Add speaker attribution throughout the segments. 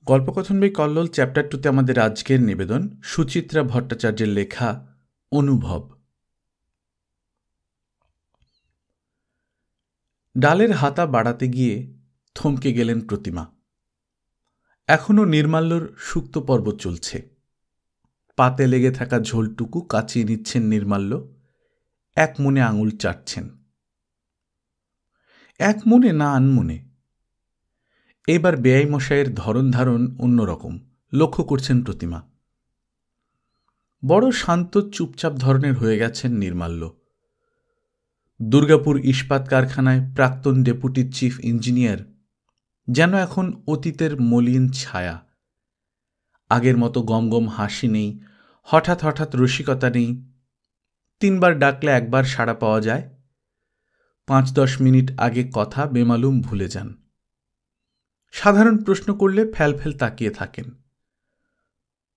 Speaker 1: গল্পকথন বই কল্লোল চ্যাপ্টার 2তে আমাদের আজকের নিবেদন সুচিত্রা ভট্টাচার্যের লেখা অনুভব। ডালের হাতা বাড়াতে গিয়ে থমকে গেলেন প্রতিমা। এখনও নির্মাল্যর সুক্ত পর্ব চলছে। পাতে লেগে থাকা ঝোলটুকু কাচিয়ে নিচ্ছেন নির্মাল্য, এক মনে আঙুল চাটছেন। এক মনে না আনমনে। এবার বেআই মশাইয়ের ধরন ধারণ অন্যরকম লক্ষ্য করছেন প্রতিমা। বড় শান্ত চুপচাপ ধরনের হয়ে গেছেন নির্মাল্য। দুর্গাপুর ইস্পাত কারখানায় প্রাক্তন ডেপুটি চিফ ইঞ্জিনিয়ার যেন এখন অতীতের মলিন ছায়া। আগের মতো গমগম হাসি নেই, হঠাৎ হঠাৎ রসিকতা নেই। 3 বার ডাকলে 1 বার সাড়া পাওয়া যায়। 5-10 মিনিট আগে কথা বেমালুম ভুলে যান। সাধারণ প্রশ্ন করলে ফ্যালফেল তাকিয়ে থাকেন।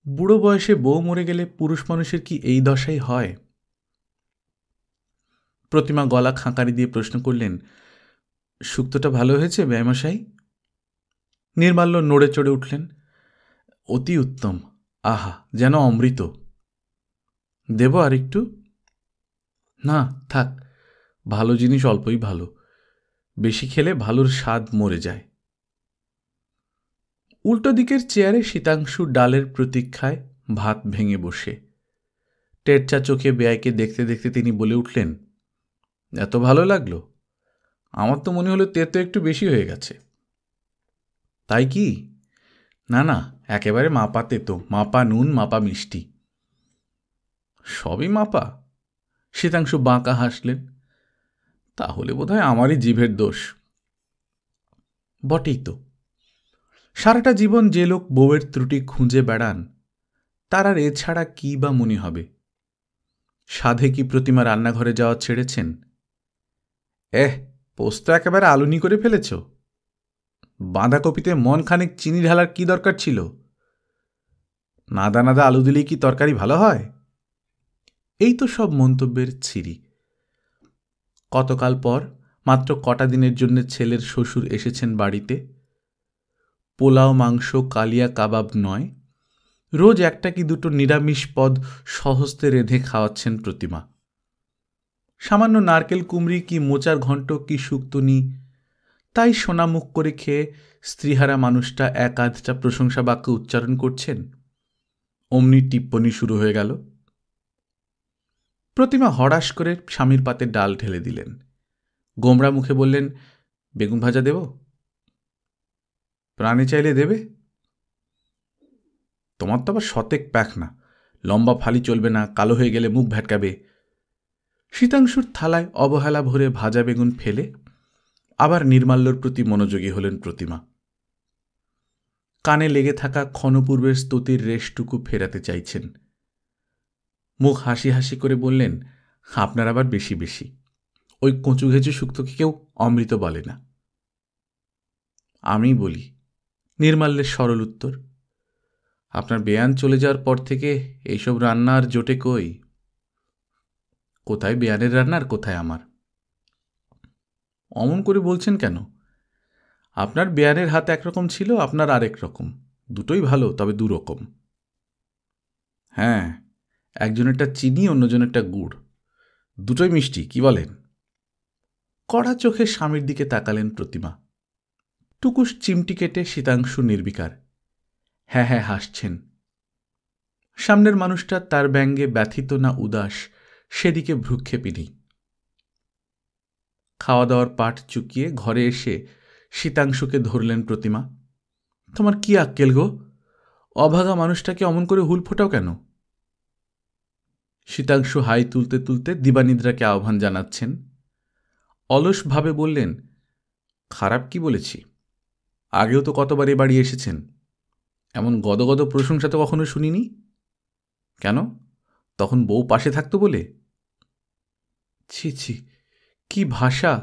Speaker 1: বুড়ো বয়সে বউ মরে গেলে পুরুষ মানুষের কি এই দশাই হয়? প্রতিমা গলা খাঁকারি দিয়ে প্রশ্ন করলেন, শুক্তোটা ভালো হয়েছে বেয়ামশাই? নির্মাল্য নড়ে চড়ে উঠলেন। অতি উত্তম, আহা, যেন অমৃত। দেব আর একটু? না, থাক, ভালো জিনিস অল্পই ভালো, বেশি খেলে ভালোর স্বাদ মরে যায়। উল্টো দিকের চেয়ারে শীতাংশু ডালের প্রতীক্ষায় ভাত ভেঙে বসে। টেরচা চোখে বেয়াইকে দেখতে দেখতে তিনি বলে উঠলেন, এত ভালো লাগলো? আমার তো মনে হলো তেতো একটু বেশি হয়ে গেছে। তাই কি? না না, একেবারে মাপা তেতো, মাপা নুন, মাপা মিষ্টি, সবই মাপা। শীতাংশু বাঁকা হাসলেন। তাহলে বোধহয় আমারই জিভের দোষ। বটেই তো। সারাটা জীবন যে লোক বউয়ের ত্রুটি খুঁজে বেড়ান, তার আর এছাড়া কি বা মনে হবে? সাধে কি প্রতিমা রান্নাঘরে যাওয়া ছেড়েছেন? পোস্ত একেবারে আলুনি করে ফেলেছ। বাঁধাকপিতে মন খানিক চিনি ঢালার কি দরকার ছিল? নাদা নাদা আলু দিলেই কি তরকারি ভালো হয়? এই তো সব মন্তব্যের ছিরি। কতকাল পর মাত্র কটা দিনের জন্য ছেলের শ্বশুর এসেছেন বাড়িতে। পোলাও, মাংস, কালিয়া কাবাব নয়, রোজ একটা কি দুটো নিরামিষ পদ সহস্তে রেঁধে খাওয়াচ্ছেন প্রতিমা। সামান্য নারকেল কুমড়ি কি মোচার ঘণ্ট কি শুক্তনি, তাই সোনামুখ করে খেয়ে স্ত্রীহারা মানুষটা এক আধটা প্রশংসা বাক্য উচ্চারণ করছেন। অমনি টিপ্পনি শুরু হয়ে গেল। প্রতিমা হড়াস করে স্বামীর পাতে ডাল ঢেলে দিলেন। গোমরা মুখে বললেন, বেগুন ভাজা দেব? প্রাণে চাইলে দেবে। তোমার তো আবার শতেক প্যাক না, লম্বা ফালি চলবে না, কালো হয়ে গেলে মুখ ভ্যাটকাবে। শীতাংশুর থালায় অবহেলা ভরে ভাজা বেগুন ফেলে আবার নির্মাল্যর প্রতি মনোযোগী হলেন প্রতিমা। কানে লেগে থাকা ক্ষণপূর্বের স্তুতির রেশটুকু ফেরাতে চাইছেন। মুখ হাসি হাসি করে বললেন, আপনার আবার বেশি বেশি। ওই কচু ঘেঁচু শুক্তোকে কেউ অমৃত বলে না। আমি বলি। নির্মাল্যের সরল উত্তর। আপনার বেয়ান চলে যাওয়ার পর থেকে এইসব রান্না আর জোটে কই? কোথায় বেয়ানের রান্না আর কোথায় আমার? অমন করে বলছেন কেন? আপনার বেয়ানের হাত একরকম ছিল, আপনার আরেক রকম। দুটোই ভালো, তবে দুরকম। হ্যাঁ, একজনেরটা চিনি, অন্যজনেরটা গুড়। দুটোই মিষ্টি, কি বলেন? কড়া চোখে স্বামীর দিকে তাকালেন প্রতিমা। টুকুস চিমটি কেটে শীতাংশু নির্বিকার। হ্যাঁ হ্যাঁ হাসছেন। সামনের মানুষটা তার ব্যঙ্গে ব্যথিত না উদাস, সেদিকে ভ্রুক্ষেপই নেই। খাওয়া দাওয়ার পাট চুকিয়ে ঘরে এসে শীতাংশুকে ধরলেন প্রতিমা। তোমার কি আক্কেল গো? অভাগা মানুষটাকে অমন করে হুল ফোটাও কেন? শীতাংশু হাই তুলতে তুলতে দিবানিদ্রাকে আহ্বান জানাচ্ছেন। অলসভাবে বললেন, খারাপ কি বলেছি? আগেও তো কতবার এ বাড়ি এসেছেন, এমন গদগদ প্রশংসা তো কখনো শুনিনি। কেন? তখন বউ পাশে থাকতো বলে? ছি ছি, কি ভাষা!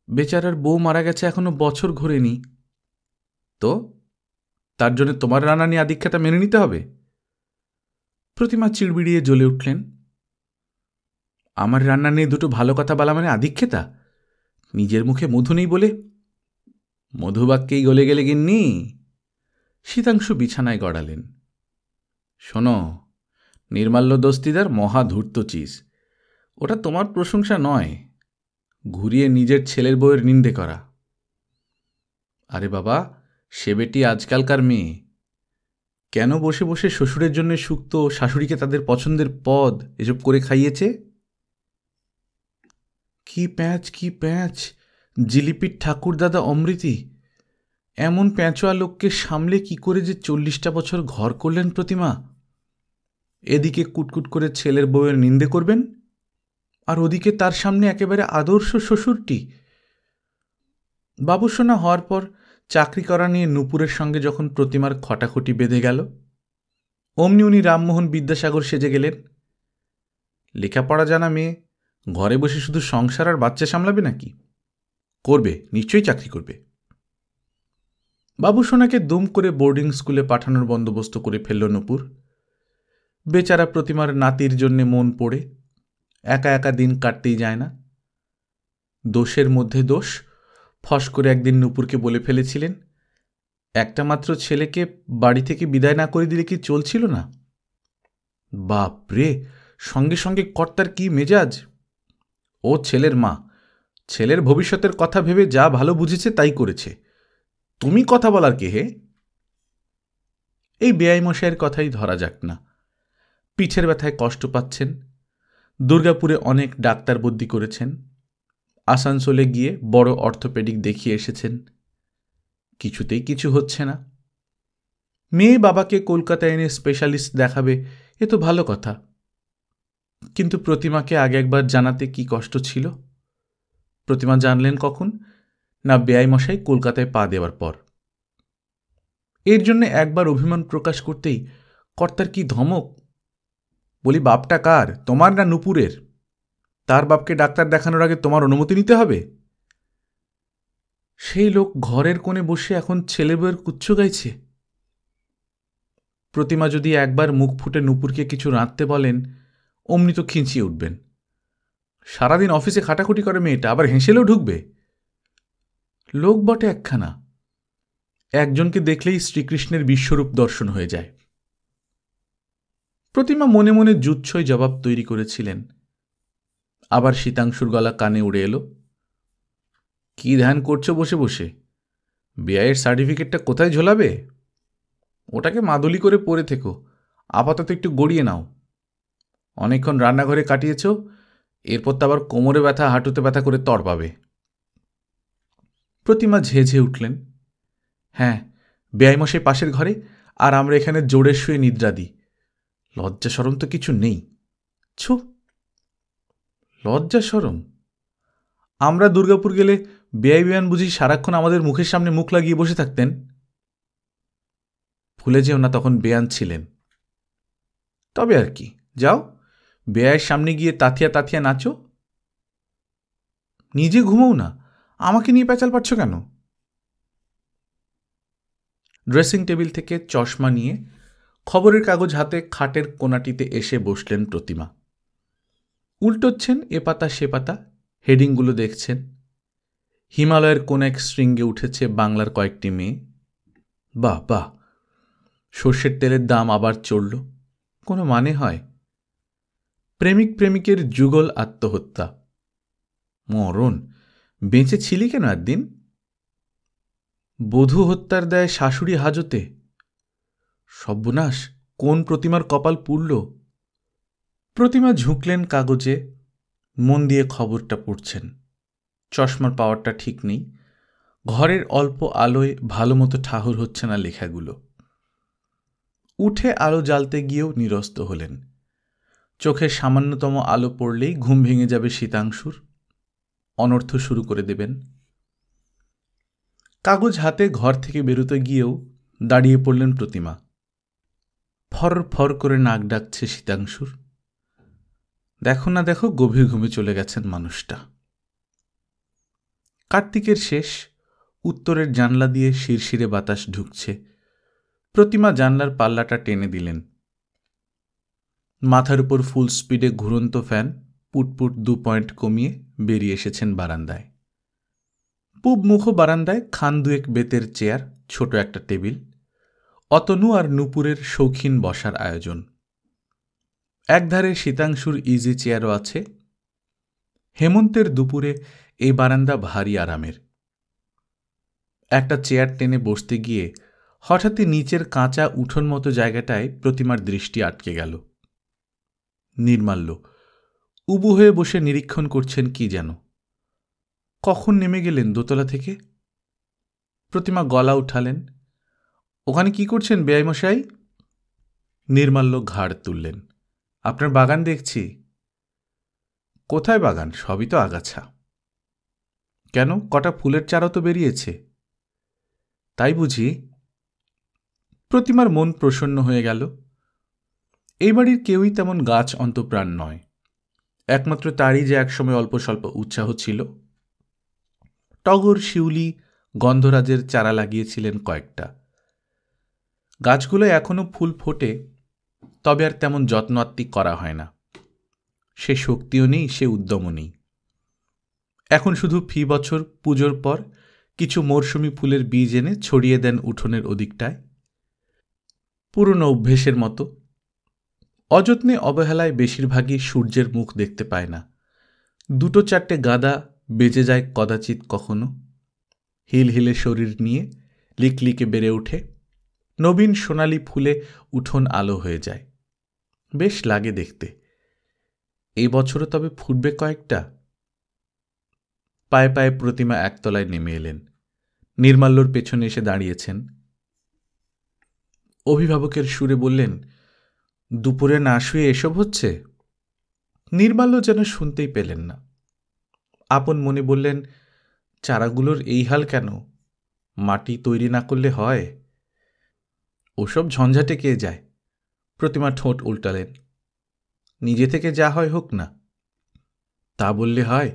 Speaker 1: বেচারার বউ মারা গেছে, এখনো বছর ঘোরেনি। তো তার জন্য তোমার রান্না নিয়ে আদিক্ষেতা মেনে নিতে হবে? প্রতিমা চিড়বিড়িয়ে জ্বলে উঠলেন। আমার রান্না নিয়ে দুটো ভালো কথা বলা মানে আদিক্ষেতা? নিজের মুখে মধু নেই বলে? মধুবাক্যেই গলে গেলে গিন্নি। শীতাংশু বিছানায় গড়ালেন। শোনো, নির্মাল্য দস্তিদার মহা ধূর্ত চিজ। ওটা তোমার প্রশংসা নয়, ঘুরিয়ে নিজের ছেলের বউয়ের নিন্দে করা। আরে বাবা, সে বেটি আজকালকার মেয়ে। কেন বসে বসে শ্বশুরের জন্য সুক্ত, শাশুড়িকে তাদের পছন্দের পদ এসব করে খাইয়েছে? কি প্যাঁচ, কি প্যাঁচ! জিলিপির ঠাকুরদাদা অমৃতি এমন প্যাঁচোয়া লোককে সামলে কি করে যে 40টা বছর ঘর করলেন প্রতিমা। এদিকে কুটকুট করে ছেলের বউয়ের নিন্দে করবেন, আর ওদিকে তার সামনে একেবারে আদর্শ শ্বশুরটি। বাবুসোনা হওয়ার পর চাকরি করা নিয়ে নূপুরের সঙ্গে যখন প্রতিমার খটাখটি বেঁধে গেল, অমনি উনি রামমোহন বিদ্যাসাগর সেজে গেলেন। লেখাপড়া জানা মেয়ে ঘরে বসে শুধু সংসার আর বাচ্চা সামলাবে নাকি? করবে, নিশ্চয়ই চাকরি করবে। বাবুসোনাকে দুম করে বোর্ডিং স্কুলে পাঠানোর বন্দোবস্ত করে ফেলল নূপুর। বেচারা প্রতিমার নাতির জন্যে মন পড়ে একা একা দিন কাটতেই যায় না। দোষের মধ্যে দোষ, ফস করে একদিন নূপুরকে বলে ফেলেছিলেন, একটা মাত্র ছেলেকে বাড়ি থেকে বিদায় না করে দিলে কি চলছিল না? বাপরে, সঙ্গে সঙ্গে কর্তার কি মেজাজ! ও ছেলের মা, ছেলের ভবিষ্যতের কথা ভেবে যা ভালো বুঝেছে তাই করেছে, তুমি কথা বলার কে হে? এই বেআই মশাইয়ের কথাই ধরা যাক না। পিঠের ব্যথায় কষ্ট পাচ্ছেন, দুর্গাপুরে অনেক ডাক্তার বদ্যি করেছেন, আসানসোলে গিয়ে বড় অর্থোপেডিক দেখিয়ে এসেছেন, কিছুতেই কিছু হচ্ছে না। মেয়ে বাবাকে কলকাতায় এনে স্পেশালিস্ট দেখাবে, এ তো ভালো কথা, কিন্তু প্রতিমাকে আগে একবার জানাতে কি কষ্ট ছিল। প্রতিমা জানলেন কখন? না বেআই মশাই কলকাতায় পা দেওয়ার পর। এর জন্য একবার অভিমান প্রকাশ করতেই কর্তার কি ধমক! বলি, বাপটা কার, তোমার না নূপুরের? তার বাপকে ডাক্তার দেখানোর আগে তোমার অনুমতি নিতে হবে? সেই লোক ঘরের কোণে বসে এখন ছেলে বউয়ের কুচ্ছ গাইছে। প্রতিমা যদি একবার মুখ ফুটে নূপুরকে কিছু রাঁধতে বলেন, অমনি তো খিঁচিয়ে উঠবেন। সারাদিন অফিসে খাটাখুটি করে মেয়েটা, আবার হেসেলেও ঢুকবে। লোক বটে একখানা, একজনকে দেখলেই শ্রীকৃষ্ণের বিশ্বরূপ দর্শন হয়ে যায়। প্রতিমা মনে মনে জুৎসই জবাব তৈরি করেছিলেন। আবার শীতাংশুর গলা কানে উড়ে এলো, কি ধ্যান করছো বসে বসে? বিয়ের সার্টিফিকেটটা কোথায় ঝোলাবে? ওটাকে মাদুলি করে পরে থেকো, আপাতত একটু গড়িয়ে নাও। অনেকক্ষণ রান্নাঘরে কাটিয়েছ, এরপর তো আবার কোমরে ব্যথা, হাঁটুতে ব্যথা করে তর পাবে। প্রতিমা ঝেঝে উঠলেন। হ্যাঁ, বেআইমশাই পাশের ঘরে, আর আমরা এখানে জোরে শুয়ে নিদ্রা দিই। লজ্জা সরম তো কিছু নেই। ছো, লজ্জা সরম! আমরা দুর্গাপুর গেলে বেআই বেয়ান বুঝি সারাক্ষণ আমাদের মুখের সামনে মুখ লাগিয়ে বসে থাকতেন? ভুলে যেও না তখন বেয়ান ছিলেন। তবে আর কি, যাও বেআইয়ের সামনে গিয়ে তাথিয়া তাথিয়া নাচো। নিজে ঘুমোও না, আমাকে নিয়ে প্যাচাল পাচ্ছ কেন? ড্রেসিং টেবিল থেকে চশমা নিয়ে খবরের কাগজ হাতে খাটের কোনাটিতে এসে বসলেন প্রতিমা। উল্টোচ্ছেন এ পাতা সে পাতা, হেডিংগুলো দেখছেন। হিমালয়ের কোন এক শৃঙ্গে উঠেছে বাংলার কয়েকটি মেয়ে। বাহ বাহ, সর্ষের তেলের দাম আবার চড়ল, কোনো মানে হয়? প্রেমিক প্রেমিকের যুগল আত্মহত্যা। মরণ, বেঁচে ছিলি কেন একদিন? বধূ হত্যার দায় শাশুড়ি হাজতে। সর্বনাশ, কোন প্রতিমার কপাল পুড়ল! প্রতিমা ঝুঁকলেন কাগজে, মন দিয়ে খবরটা পড়ছেন। চশমার পাওয়ারটা ঠিক নেই, ঘরের অল্প আলোয় ভালো মতো ঠাহর হচ্ছে না লেখাগুলো। উঠে আলো জ্বালতে গিয়েও নিরস্ত হলেন। চোখে সামান্যতম আলো পড়লেই ঘুম ভেঙে যাবে শীতাংশুর, অনর্থ শুরু করে দেবেন। কাগজ হাতে ঘর থেকে বেরোতে গিয়েও দাঁড়িয়ে পড়লেন প্রতিমা। ফর ফর করে নাক ডাকছে শীতাংশুর। দেখো না দেখো, গভীর ঘুমে চলে গেছেন মানুষটা। কার্তিকের শেষ, উত্তরের জানলা দিয়ে শিরশিরে বাতাস ঢুকছে। প্রতিমা জানলার পাল্লাটা টেনে দিলেন। মাথার উপর ফুল স্পিডে ঘুরন্ত ফ্যান পুটপুট 2 পয়েন্ট কমিয়ে বেরিয়ে এসেছেন বারান্দায়। পূব মুখ বারান্দায় খান 2 বেতের চেয়ার, ছোট একটা টেবিল, অতনু আর নূপুরের শৌখিন বসার আয়োজন। একধারে শীতাংশুর ইজি চেয়ারও আছে। হেমন্তের দুপুরে এই বারান্দা ভারী আরামের। একটা চেয়ার টেনে বসতে গিয়ে হঠাৎই নিচের কাঁচা উঠোন মতো জায়গাটায় প্রতিমার দৃষ্টি আটকে গেল। নির্মাল্য উবু হয়ে বসে নিরীক্ষণ করছেন কি যেন। কখন নেমে গেলেন দোতলা থেকে? প্রতিমা গলা উঠালেন, ওখানে কি করছেন বেয়াইমশাই? নির্মাল্য ঘাড় তুললেন, আপনার বাগান দেখছি। কোথায় বাগান? সবই তো আগাছা। কেন, কটা ফুলের চারা তো বেরিয়েছে। তাই বুঝি? প্রতিমার মন প্রসন্ন হয়ে গেল। এই বাড়ির কেউই তেমন গাছ অন্তপ্রাণ নয়, একমাত্র তারই যে একসময় অল্প স্বল্প উৎসাহ ছিল। টগর, শিউলি, গন্ধরাজের চারা লাগিয়েছিলেন কয়েকটা। গাছগুলো এখনো ফুল ফোটে, তবে আর তেমন যত্নাত্তিক করা হয় না। সে শক্তিও নেই, সে উদ্যমও নেই। এখন শুধু ফি বছর পুজোর পর কিছু মরশুমি ফুলের বীজ এনে ছড়িয়ে দেন উঠোনের ওদিকটায়, পুরনো অভ্যেসের মতো। অযত্নে অবহেলায় বেশিরভাগই সূর্যের মুখ দেখতে পায় না। দুটো চারটে গাদা বেজে যায় কদাচিৎ কখনো। হিল হিলে শরীর নিয়ে লিকলিকে বেড়ে ওঠে। নবীন সোনালি ফুলে উঠোন আলো হয়ে যায়। বেশ লাগে দেখতে। এই বছরও তবে ফুটবে কয়েকটা। পায়ে পায়ে প্রতিমা একতলায় নেমে এলেন। নির্মাল্যর পেছনে এসে দাঁড়িয়েছেন। অভিভাবকের সুরে বললেন, দুপুরে না শুয়ে এসব হচ্ছে? নির্মাল্য যেন শুনতেই পেলেন না। আপন মনে বললেন, চারাগুলোর এই হাল কেন? মাটি তৈরি না করলে হয়? ওসব ঝঞ্ঝাটে কে যায়? প্রতিমা ঠোঁট উল্টালেন। নিজে থেকে যা হয় হোক না। তা বললে হয়?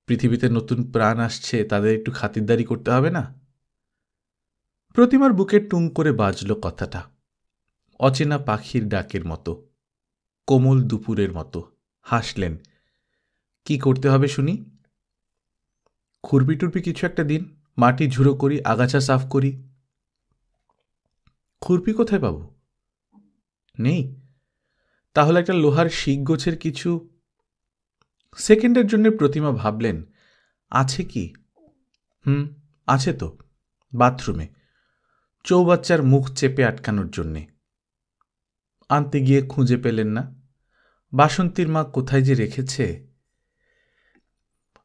Speaker 1: পৃথিবীতে নতুন প্রাণ আসছে, তাদের একটু খাতিরদারি করতে হবে না? প্রতিমার বুকে টুং করে বাজল কথাটা, অচেনা পাখির ডাকের মতো, কোমল দুপুরের মতো। হাসলেন। কি করতে হবে শুনি? খুরপি টুরপি কিছু একটা দিন, মাটি ঝুড়ো করি, আগাছা সাফ করি। খুরপি কোথায় পাব? নেই? তাহলে একটা লোহার শিক গোছের কিছু। সেকেন্ডের জন্য প্রতিমা ভাবলেন, আছে কি? আছে তো, বাথরুমে, চৌবাচ্চার মুখ চেপে আটকানোর জন্যে। আনতে গিয়ে খুঁজে পেলেন না। বাসন্তীর মা কোথায় যে রেখেছে।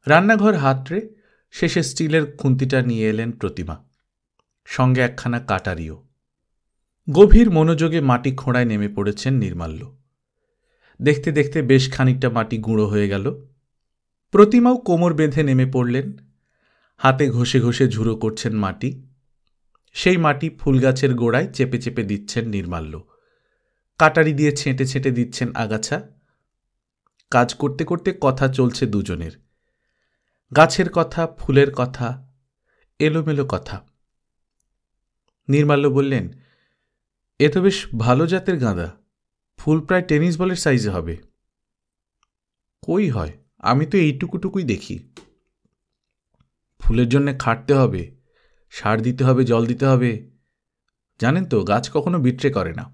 Speaker 1: রান্নাঘর হাতড়ে শেষে স্টিলের খুন্তিটা নিয়ে এলেন প্রতিমা, সঙ্গে একখানা কাটারিও। গভীর মনোযোগে মাটি খোঁড়ায় নেমে পড়েছেন নির্মাল্য। দেখতে দেখতে বেশ খানিকটা মাটি গুঁড়ো হয়ে গেল। প্রতিমাও কোমর বেঁধে নেমে পড়লেন। হাতে ঘষে ঘষে ঝুড়ো করছেন মাটি। সেই মাটি ফুলগাছের গোড়ায় চেপে চেপে দিচ্ছেন নির্মাল্য। কাটারি দিয়ে ছেঁটে ছেঁটে দিচ্ছেন আগাছা। কাজ করতে করতে কথা চলছে দুজনের। গাছের কথা, ফুলের কথা, এলোমেলো কথা। নির্মাল্য বললেন, এ তো বেশ ভালো জাতের গাঁদা, ফুল প্রায় টেনিস বলের সাইজে হবে। কই হয়, আমি তো এইটুকুটুকুই দেখি। ফুলের জন্যে খাটতে হবে, সার দিতে হবে, জল দিতে হবে। জানেন তো, গাছ কখনো বিট্রে করে না।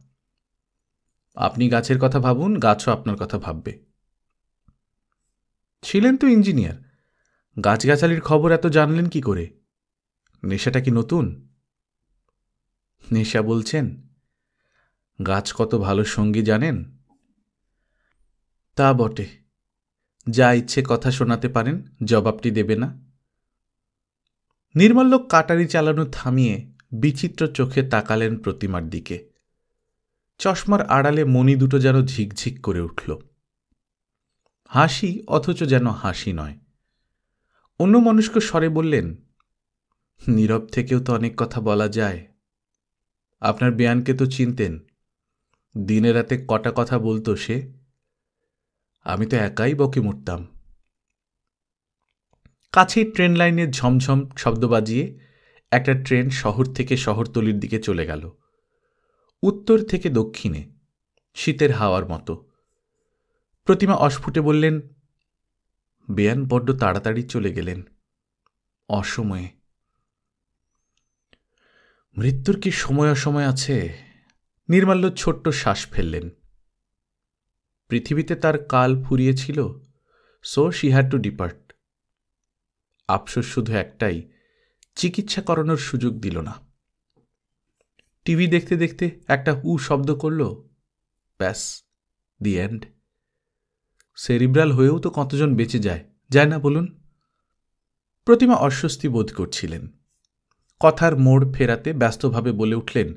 Speaker 1: আপনি গাছের কথা ভাবুন, গাছও আপনার কথা ভাববে। ছিলেন তো ইঞ্জিনিয়ার, গাছগাছালির খবর এত জানলেন কি করে? নেশাটা কি নতুন? নেশা বলছেন? গাছ কত ভালো সঙ্গী জানেন? তা বটে, যা ইচ্ছে কথা শোনাতে পারেন, জবাবটি দেবে না। নির্মাল্য কাটারি চালানো থামিয়ে বিচিত্র চোখে তাকালেন প্রতিমার দিকে। চশমার আড়ালে মণি দুটো যেন ঝিকঝিক করে উঠল। হাসি, অথচ যেন হাসি নয়। অন্যমনস্ক স্বরে বললেন, নীরব থেকেও তো অনেক কথা বলা যায়। আপনার বেয়ানকে তো চিনতেন, দিনে রাতে কটা কথা বলতো সে। আমি তো একাই বকে মরতাম। কাছেই ট্রেন লাইনের ঝমঝম শব্দ বাজিয়ে একটা ট্রেন শহর থেকে শহরতলির দিকে চলে গেল, উত্তর থেকে দক্ষিণে, শীতের হাওয়ার মতো। প্রতিমা অস্ফুটে বললেন, বেয়ান বড্ড তাড়াতাড়ি চলে গেলেন, অসময়ে। মৃত্যুর কি সময় অসময় আছে? নির্মাল্য ছোট্ট শ্বাস ফেললেন। পৃথিবীতে তার কাল ফুরিয়েছিল, so she had to depart. আফসোস শুধু একটাই, চিকিৎসা করানোর সুযোগ দিল না। টিভি দেখতে দেখতে একটা শব্দ করল, ব্যাস, দি এন্ড। সেরিব্রাল হয়েও তো কতজন বেঁচে যায় না বলুন? প্রতিমা অস্বস্তি বোধ করছিলেন। কথার মোড় ফেরাতে ব্যস্তভাবে বলে উঠলেন,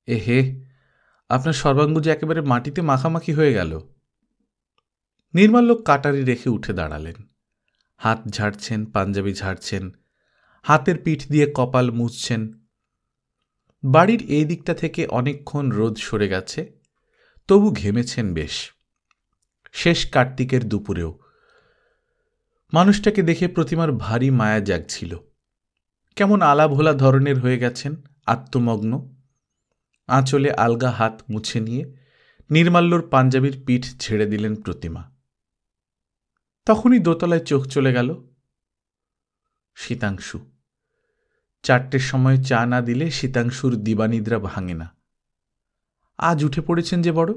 Speaker 1: এ হে, আপনার সর্বাঙ্গ যে একেবারে মাটিতে মাখামাখি হয়ে গেল। নির্মাল্য কাটারি রেখে উঠে দাঁড়ালেন। হাত ঝাড়ছেন, পাঞ্জাবি ঝাড়ছেন, হাতের পিঠ দিয়ে কপাল মুছছেন। বাড়ির এই দিকটা থেকে অনেকক্ষণ রোদ সরে গেছে, তবু ঘেমেছেন বেশ। শেষ কার্তিকের দুপুরেও। মানুষটাকে দেখে প্রতিমার ভারী মায়া জাগছিল। কেমন আলাভোলা ধরনের হয়ে গেছেন, আত্মমগ্ন। আঁচলে আলগা হাত মুছে নিয়ে নির্মাল্যর পাঞ্জাবির পিঠ ছেড়ে দিলেন প্রতিমা। তখনই দোতলায় চোখ চলে গেল। শীতাংশু। 4টের সময় চা না দিলে শীতাংশুর দিবানিদ্রা ভাঙে না। আজ উঠে পড়েছেন যে বড়।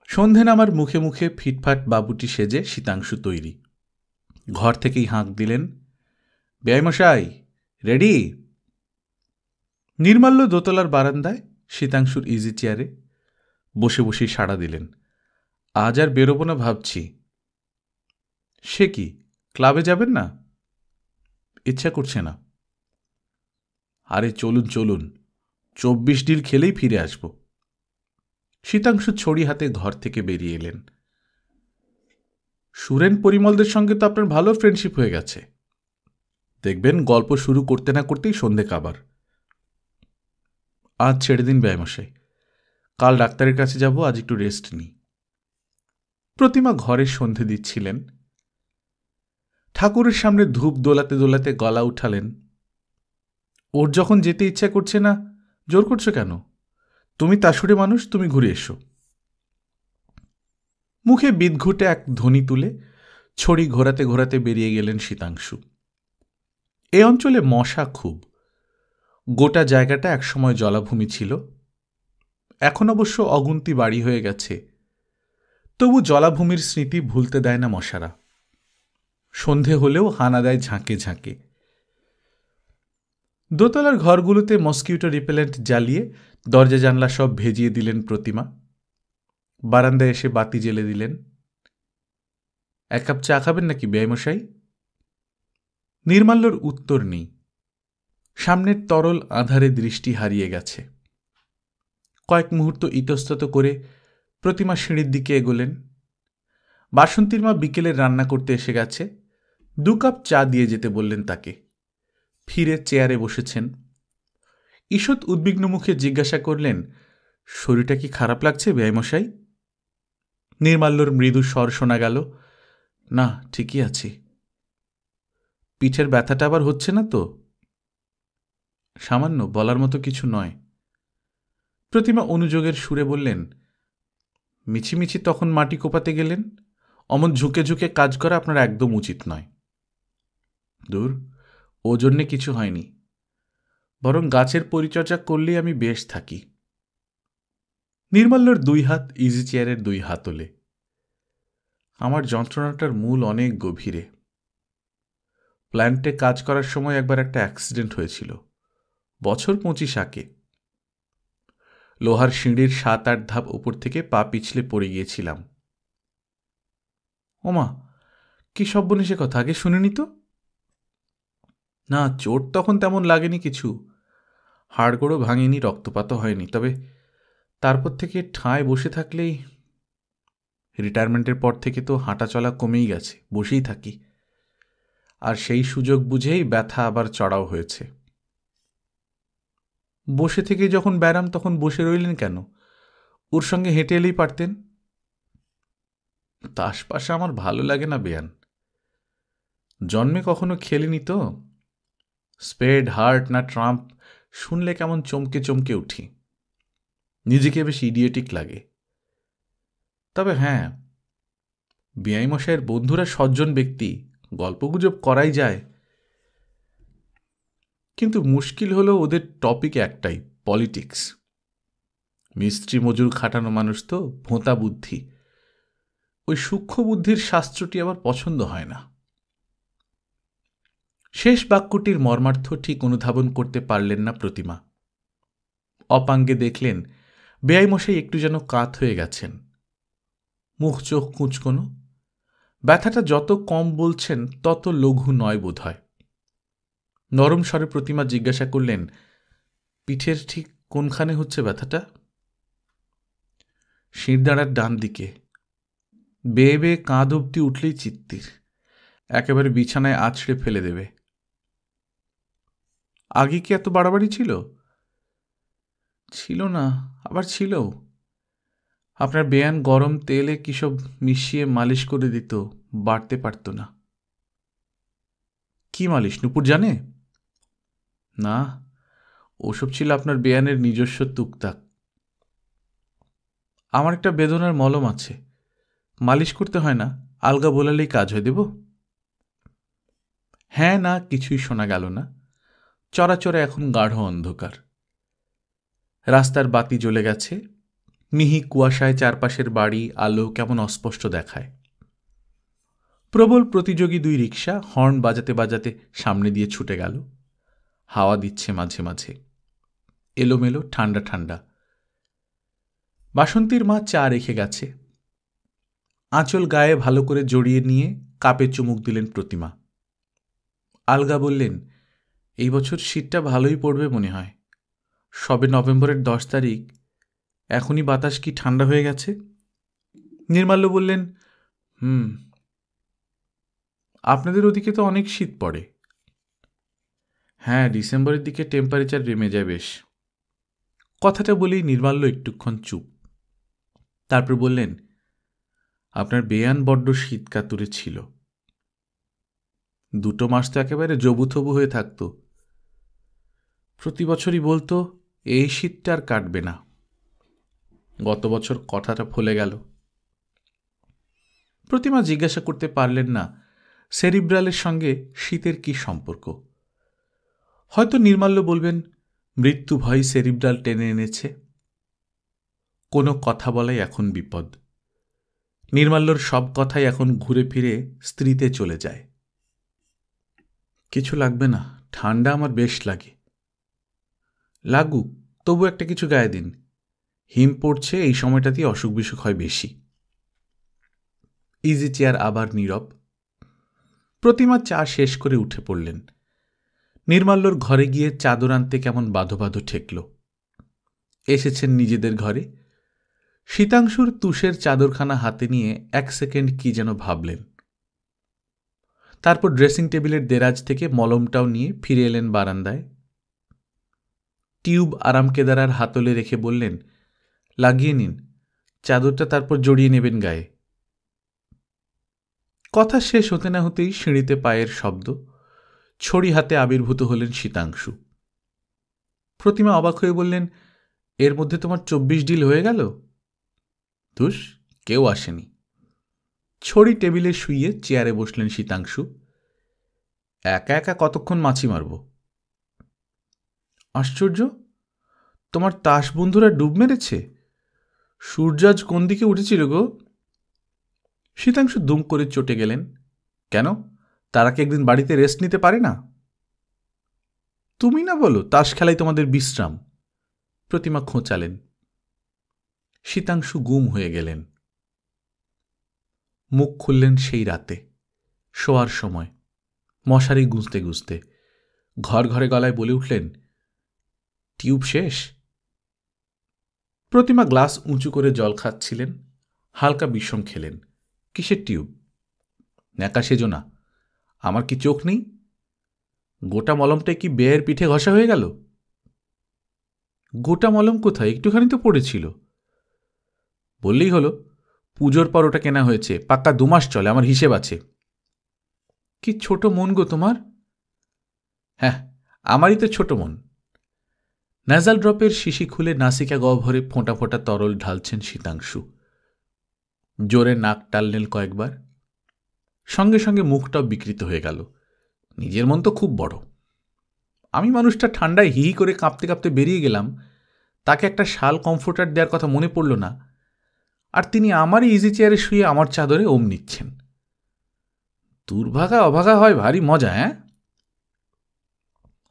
Speaker 1: সন্ধে নামার মুখে মুখে ফিটফাট বাবুটি সেজে শীতাংশু তৈরি। ঘর থেকেই হাঁক দিলেন, বেয়াইমশাই, রেডি? নির্মাল্য দোতলার বারান্দায় শীতাংশুর ইজি চেয়ারে বসে বসেই সাড়া দিলেন, আজ আর বেরোবো না ভাবছি। সে কি, ক্লাবে যাবেন না? ইচ্ছা করছে না। আরে চলুন চলুন, 24 ডিল খেলেই ফিরে আসব। শীতাংশু ছড়ি হাতে ঘর থেকে বেরিয়ে এলেন। সুরেন পরিমলদের সঙ্গে তো আপনার ভালো ফ্রেন্ডশিপ হয়ে গেছে। দেখবেন গল্প শুরু করতে না করতেই সন্ধে কাবার। আজ ছেড়ে দিন ব্যয়মশাই, কাল ডাক্তারের কাছে যাব, আজ একটু রেস্ট নিই। প্রতিমা ঘরে সন্ধে দিচ্ছিলেন। ঠাকুরের সামনে ধূপ দোলাতে দোলাতে গলা উঠালেন, ওর যখন যেতে ইচ্ছা করছে না, জোর করছো কেন? তুমি তাসুরে মানুষ, তুমি ঘুরে এসো। মুখে বিদঘুটে এক ধ্বনি তুলে ছড়ি ঘোরাতে ঘোরাতে বেরিয়ে গেলেন শীতাংশু। এ অঞ্চলে মশা খুব। গোটা জায়গাটা একসময় জলাভূমি ছিল, এখন অবশ্য অগুন্তি বাড়ি হয়ে গেছে। তবু জলাভূমির স্মৃতি ভুলতে দেয় না মশারা। সন্ধে হলেও হানা দেয় ঝাঁকে ঝাঁকে। দোতলার ঘরগুলোতে মস্কিউটো রিপেলেন্ট জ্বালিয়ে দরজা জানলা সব ভেজিয়ে দিলেন প্রতিমা। বারান্দায় এসে বাতি জ্বেলে দিলেন। এক কাপ চা খাবেন নাকি বেয়াইমশাই? নির্মাল্যর উত্তর নেই। সামনের তরল আঁধারে দৃষ্টি হারিয়ে গেছে। কয়েক মুহূর্ত ইতস্তত করে প্রতিমা সিঁড়ির দিকে এগোলেন। বাসন্তীর মা বিকেলে রান্না করতে এসে গেছে, 2 কাপ চা দিয়ে যেতে বললেন তাকে। ফিরে চেয়ারে বসেছেন। ঈষৎ উদ্বিগ্ন মুখে জিজ্ঞাসা করলেন, শরীরটা কি খারাপ লাগছে বেয়াইমশাই? নির্মাল্যর মৃদু স্বর শোনা গেল, না, ঠিকই আছি। পিঠের ব্যথাটা আবার হচ্ছে না তো? সামান্য, বলার মতো কিছু নয়। প্রতিমা অনুযোগের সুরে বললেন, মিছিমিছি তখন মাটি কোপাতে গেলেন, অমন ঝুঁকে ঝুঁকে কাজ করা আপনার একদম উচিত নয়। দূর, ও জন্যে কিছু হয়নি, বরং গাছের পরিচর্যা করলেই আমি বেশ থাকি। নির্মাল্যর 2 হাত ইজি চেয়ারের 2 হাতলে। আমার যন্ত্রণাটার মূল অনেক গভীরে। প্ল্যান্টে কাজ করার সময় একবার একটা অ্যাক্সিডেন্ট হয়েছিল, বছর 25 আগে। লোহার সিঁড়ির 7-8 ধাপ উপর থেকে পা পিছলে পড়ে গিয়েছিলাম। ওমা, কি সব্বনেশে কথা, আগে শুনিনি তো। না, চোট তখন তেমন লাগেনি কিছু, হাড়গোড়ও ভাঙেনি, রক্তপাতও হয়নি। তবে তারপর থেকে ঠাঁয় বসে থাকলেই, রিটায়ারমেন্টের পর থেকে তো হাঁটা চলা কমেই গেছে, বসেই থাকি। আর সেই সুযোগ বুঝেই ব্যথা আবার চড়াও হয়েছে। বসে থেকে যখন ব্যারাম, তখন বসে রইলেন কেন? ওর সঙ্গে হেঁটে এলেই পারতেন। তাসপাশা আমার ভালো লাগে না বেয়ান। জন্মে কখনো খেলিনি তো। স্পেড, হার্ট না ট্রাম্প শুনলে কেমন চমকে চমকে উঠি, নিজেকে বেশ ইডিয়েটিক লাগে। তবে হ্যাঁ, বেয়াইমশাইয়ের বন্ধুরা সজ্জন ব্যক্তি, গল্পগুজব করাই যায়, কিন্তু মুশকিল হলো ওদের টপিক একটাই, পলিটিক্স। মিস্ত্রি মজুর খাটানো মানুষ তো, ভোঁতা বুদ্ধি। ওই সূক্ষ্ম বুদ্ধির শাস্ত্রটি আবার পছন্দ হয় না। শেষ বাক্যটির মর্মার্থ ঠিক অনুধাবন করতে পারলেন না প্রতিমা। অপাঙ্গে দেখলেন বেয়াইমশাই একটু যেন কাত হয়ে গেছেন, মুখ চোখ কুঁচকোনো। ব্যথাটা যত কম বলছেন তত লঘু নয় বোধ হয়। নরম স্বরে প্রতিমা জিজ্ঞাসা করলেন, পিঠের ঠিক কোনখানে হচ্ছে ব্যথাটা? শিরদাঁড়ার ডান দিকে। বেয়ে বেয়ে কাঁধ অব্দি উঠলেই চিত্তির, একেবারে বিছানায় আছড়ে ফেলে দেবে। আগে কি এত বাড়াবাড়ি ছিল? ছিল না, আবার ছিল। আপনার বেয়ান গরম তেলে কিসব মিশিয়ে মালিশ করে দিত, বাড়তে পারত না। কি মালিশ নুপুর জানে? না, ওসব ছিল আপনার বেয়ানের নিজস্ব তুকতাক। আমার একটা বেদনার মলম আছে, মালিশ করতে হয় না, আলগা বোলালেই কাজ হয়ে দেব। হ্যাঁ না কিছুই শোনা গেল না। চরাচরে এখন গাঢ় অন্ধকার। রাস্তার বাতি জ্বলে গেছে, মিহি কুয়াশায় চারপাশের বাড়ি আলো কেমন অস্পষ্ট দেখায়। প্রবল প্রতিযোগী দুই রিকশা হর্ন বাজাতে বাজাতে সামনে দিয়ে ছুটে গেল। হাওয়া দিচ্ছে মাঝে মাঝে, এলোমেলো ঠান্ডা ঠান্ডা। বাসন্তীর মা চা রেখে গেছে। আঁচল গায়ে ভালো করে জড়িয়ে নিয়ে কাপে চুমুক দিলেন প্রতিমা। আলগা বললেন, এই বছর শীতটা ভালোই পড়বে মনে হয়। সবে নভেম্বরের 10 তারিখ, এখনই বাতাস কি ঠান্ডা হয়ে গেছে। নির্মাল্য বললেন, আপনাদের ওদিকে তো অনেক শীত পড়ে। হ্যাঁ, ডিসেম্বরের দিকে টেম্পারেচার নেমে যায় বেশ। কথাটা বলেই নির্মাল্য একটুক্ষণ চুপ। তারপর বললেন, আপনার বেয়ান বড্ড শীত কাতুরে ছিল। 2 মাস তো একেবারে জবুথবু হয়ে থাকত। প্রতি বছরই বলতো, এই শীতটা আর কাটবে না। গত বছর কথাটা ফলে গেল। প্রতিমা জিজ্ঞাসা করতে পারলেন না সেরিব্রালের সঙ্গে শীতের কি সম্পর্ক। হয়তো নির্মাল্য বলবেন, মৃত্যু ভয় সেরিব্রাল টেনে এনেছে। কোনো কথা বলাই এখন বিপদ। নির্মাল্যর সব কথাই এখন ঘুরে ফিরে স্ত্রীতে চলে যায়। কিছু লাগবে না, ঠান্ডা আমার বেশ লাগে। লাগুক, তবু একটা কিছু গায়ে দিন। হিম পড়ছে, এই সময়টাতেই অসুখ বিসুখ হয় বেশি। ইজি চেয়ার আবার নীরব। প্রতিমা চা শেষ করে উঠে পড়লেন। নির্মাল্যর ঘরে গিয়ে চাদর আনতে কেমন বাঁধো বাঁধো ঠেকল। এসেছেন নিজেদের ঘরে। শীতাংশুর তুষের চাদরখানা হাতে নিয়ে 1 সেকেন্ড কি যেন ভাবলেন। তারপর ড্রেসিং টেবিলের দেরাজ থেকে মলমটাও নিয়ে ফিরে এলেন বারান্দায়। টিউব আরামকেদারার হাতলে রেখে বললেন, লাগিয়ে নিন, চাদরটা তারপর জড়িয়ে নেবেন গায়ে। কথা শেষ হতে না হতেই সিঁড়িতে পায়ের শব্দ। ছড়ি হাতে আবির্ভূত হলেন শীতাংশু। প্রতিমা অবাক হয়ে বললেন, এর মধ্যে তোমার 24 ডিল হয়ে গেল? ধুস, কেউ আসেনি। ছড়ি টেবিলে শুইয়ে চেয়ারে বসলেন শীতাংশু। একা একা কতক্ষণ মাছি মারব? আশ্চর্য, তোমার তাস বন্ধুরা ডুব মেরেছে? সূর্য আজ কোন দিকে উঠেছিল গো? শীতাংশু দুম করে চটে গেলেন। কেন, তারা কি একদিন বাড়িতে রেস্ট নিতে পারে না? তুমি না বলো তাস খেলাই তোমাদের বিশ্রাম। প্রতিমা খোঁচালেন। শীতাংশু গুম হয়ে গেলেন। মুখ খুললেন সেই রাতে, শোয়ার সময়, মশারি গুঁজতে গুঁজতে। ঘর ঘরে গলায় বলে উঠলেন, টিউব শেষ? প্রতিমা গ্লাস উঁচু করে জল খাচ্ছিলেন। হালকা বিষম খেলেন। কিসের টিউব? ন্যাকা সেজো না, আমার কি চোখ নেই? গোটা মলমটাই কি বেয়ের পিঠে ঘষা হয়ে গেল? গোটা মলম কোথায়, একটুখানি তো পড়েছিল। বললেই হলো, পুজোর পর ওটা কেনা হয়েছে, পাক্কা 2 মাস চলে, আমার হিসেব আছে। কি ছোট মন গো তোমার। হ্যাঁ, আমারই তো ছোট মন। ন্যাজাল ড্রপের শিশি খুলে নাসিকা গহ্বরে ফোঁটা ফোঁটা তরল ঢালছেন শীতাংশু। জোরে নাক টানলেন কয়েকবার। সঙ্গে সঙ্গে মুখটাও বিকৃত হয়ে গেল। নিজের মন তো খুব বড়। আমি মানুষটা ঠান্ডায় হি করে কাঁপতে কাঁপতে বেরিয়ে গেলাম, তাকে একটা শাল কমফোর্টার দেওয়ার কথা মনে পড়ল না, আর তিনি আমারই ইজি চেয়ারে শুয়ে আমার চাদরে ওম নিচ্ছেন। দুর্ভাগা অভাগা হয় ভারী মজা।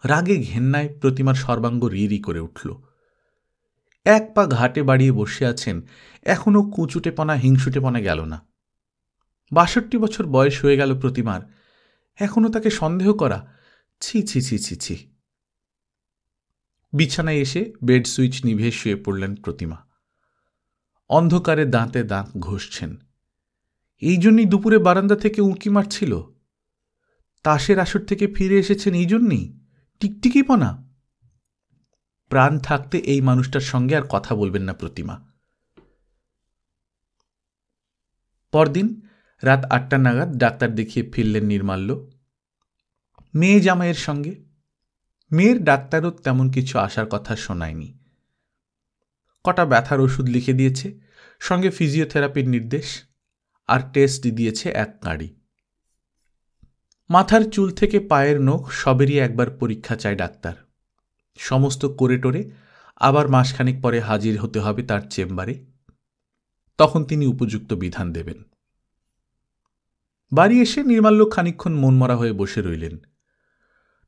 Speaker 1: রাগে ঘেন্নায় প্রতিমার সর্বাঙ্গ রি করে উঠল। এক পা ঘাটে বাড়িয়ে বসে আছেন, এখনও কুচুটেপনা হিংসুটেপনা গেল না। ৬২ বছর বয়স হয়ে গেল প্রতিমার, এখনও তাকে সন্দেহ করা, ছি ছি ছি ছি ছি। বিছানায় এসে বেড সুইচ নিভে শুয়ে পড়লেন প্রতিমা। অন্ধকারে দাঁতে দাঁত ঘষছেন। এই জন্যই দুপুরে বারান্দা থেকে উঁকি মারছিল? তাসের আসর থেকে ফিরে এসেছেন এই জন্যই? টিকটিকিপনা? প্রাণ থাকতে এই মানুষটার সঙ্গে আর কথা বলবেন না প্রতিমা। পরদিন রাত ৮টা নাগাদ ডাক্তার দেখিয়ে ফিরলেন নির্মাল্য, মেয়ে জামাইয়ের সঙ্গে। মেয়ের ডাক্তারও তেমন কিছু আসার কথা শোনায়নি। কটা ব্যথার ওষুধ লিখে দিয়েছে, সঙ্গে ফিজিওথেরাপির নির্দেশ, আর টেস্ট দিয়েছে এক কাঁড়ি। মাথার চুল থেকে পায়ের নখ সবেরই একবার পরীক্ষা চায় ডাক্তার। সমস্ত করে টোরে আবার মাসখানেক পরে হাজির হতে হবে তার চেম্বারে, তখন তিনি উপযুক্ত বিধান দেবেন। বাড়ি এসে নির্মাল্য খানিকক্ষণ মনমরা হয়ে বসে রইলেন।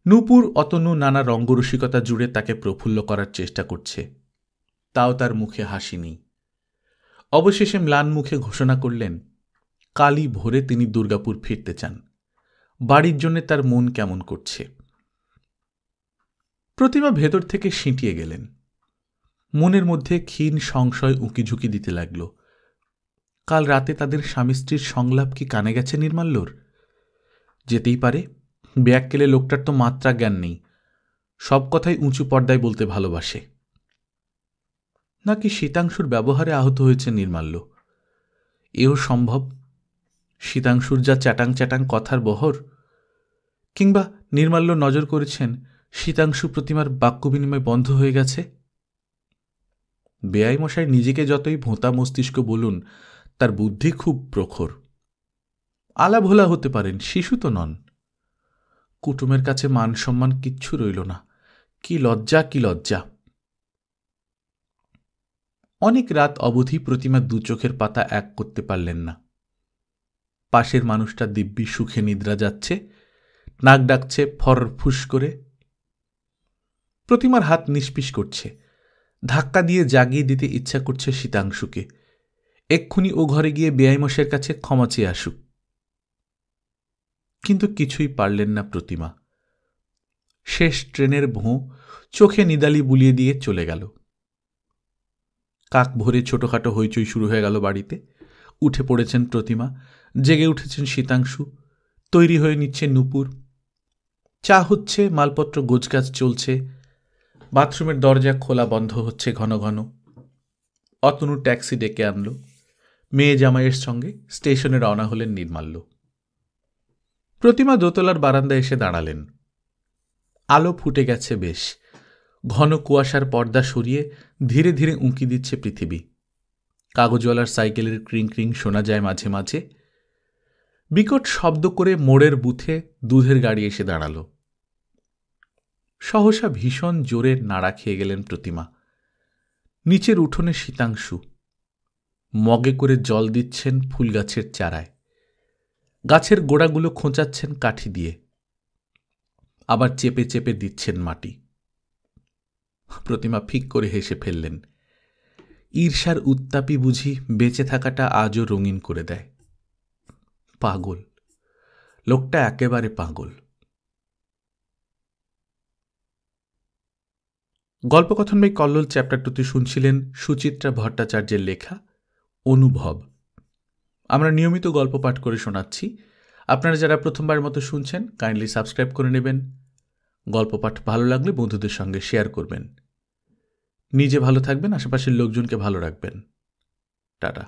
Speaker 1: নূপুর অতনু নানা রঙ্গরসিকতা জুড়ে তাকে প্রফুল্ল করার চেষ্টা করছে, তাও তার মুখে হাসি নেই। অবশেষে ম্লান মুখে ঘোষণা করলেন কালই ভোরে তিনি দুর্গাপুর ফিরতে চান। বাড়ির জন্যে তার মন কেমন করছে। প্রতিমা ভেতর থেকে সিঁটিয়ে গেলেন। মনের মধ্যে ক্ষীণ সংশয় উঁকিঝুঁকি দিতে লাগল। কাল রাতে তাদের স্বামী স্ত্রীর সংলাপ কি কানে গেছে নির্মাল্যর? যেতেই পারে, ব্যাককেলে লোকটার তো মাত্রা জ্ঞান নেই, সব কথাই উঁচু পর্দায় বলতে ভালোবাসে। নাকি শীতাংশুর ব্যবহারে আহত হয়েছে নির্মাল্য? এও সম্ভব। শীতাংশুর যা চ্যাটাং চ্যাটাং কথার বহর। কিংবা নির্মাল্য নজর করেছেন শীতাংশু প্রতিমার বাক্য বিনিময় বন্ধ হয়ে গেছে। বেআই মশাই নিজেকে যতই ভোঁতা মস্তিষ্ক বলুন, তার বুদ্ধি খুব প্রখর। আলা ভোলা হতে পারেন, শিশু তো নন। কুটুমের কাছে মান সম্মান কিচ্ছু রইল না। কি লজ্জা, কি লজ্জা! অনেক রাত অবধি প্রতিমা দু চোখের পাতা এক করতে পারলেন না। পাশের মানুষটা দিব্যি সুখে নিদ্রা যাচ্ছে, নাক ডাকছে ফরফুস করে। প্রতিমার হাত নিষ্পিস করছে, ধাক্কা দিয়ে জাগিয়ে দিতে ইচ্ছা করছে শীতাংশুকে, এক্ষুনি ও ঘরে গিয়ে বেআইমশের কাছে ক্ষমা চেয়ে আসুক। কিন্তু কিছুই পারলেন না প্রতিমা। শেষ ট্রেনের ভোঁ চোখে নিদালি বুলিয়ে দিয়ে চলে গেল। কাক ভরে ছোটখাটো হইচই শুরু হয়ে গেল বাড়িতে। উঠে পড়েছেন প্রতিমা, জেগে উঠেছেন শীতাংশু, তৈরি হয়ে নিচ্ছে নূপুর। চা হচ্ছে, মালপত্র গোছগাছ চলছে, বাথরুমের দরজা খোলা বন্ধ হচ্ছে ঘন ঘন। অতনু ট্যাক্সি ডেকে আনল। মেয়ে জামাইয়ের সঙ্গে স্টেশনে রওনা হলেন নির্মাল্য। প্রতিমা দোতলার বারান্দায় এসে দাঁড়ালেন। আলো ফুটে গেছে বেশ, ঘন কুয়াশার পর্দা সরিয়ে ধীরে ধীরে উঁকি দিচ্ছে পৃথিবী। কাগজওয়ালার সাইকেলের ক্রিং ক্রিং শোনা যায় মাঝে মাঝে। বিকট শব্দ করে মোড়ের বুথে দুধের গাড়ি এসে দাঁড়াল। সহসা ভীষণ জোরে নাড়া খেয়ে গেলেন প্রতিমা। নিচের উঠোনে শীতাংশু মগে করে জল দিচ্ছেন ফুল গাছের চারায়। গাছের গোড়াগুলো খোঁচাচ্ছেন কাঠি দিয়ে, আবার চেপে চেপে দিচ্ছেন মাটি। প্রতিমা ফিক করে হেসে ফেললেন। ঈর্ষার উত্তাপই বুঝি বেঁচে থাকাটা আজও রঙিন করে দেয়। পাগল লোকটা, একেবারে পাগল। গল্পকথন বাই কল্লোল চ্যাপ্টার 2তে শুনছিলেন সুচিত্রা ভট্টাচার্যের লেখা অনুভব। আমরা নিয়মিত গল্প পাঠ করে শোনাচ্ছি। আপনারা যারা প্রথমবার মতো শুনছেন, কাইন্ডলি সাবস্ক্রাইব করে নেবেন। গল্প পাঠ ভালো লাগলে বন্ধুদের সঙ্গে শেয়ার করবেন। নিজে ভালো থাকবেন, আশেপাশের লোকজনকে ভালো রাখবেন। টাটা।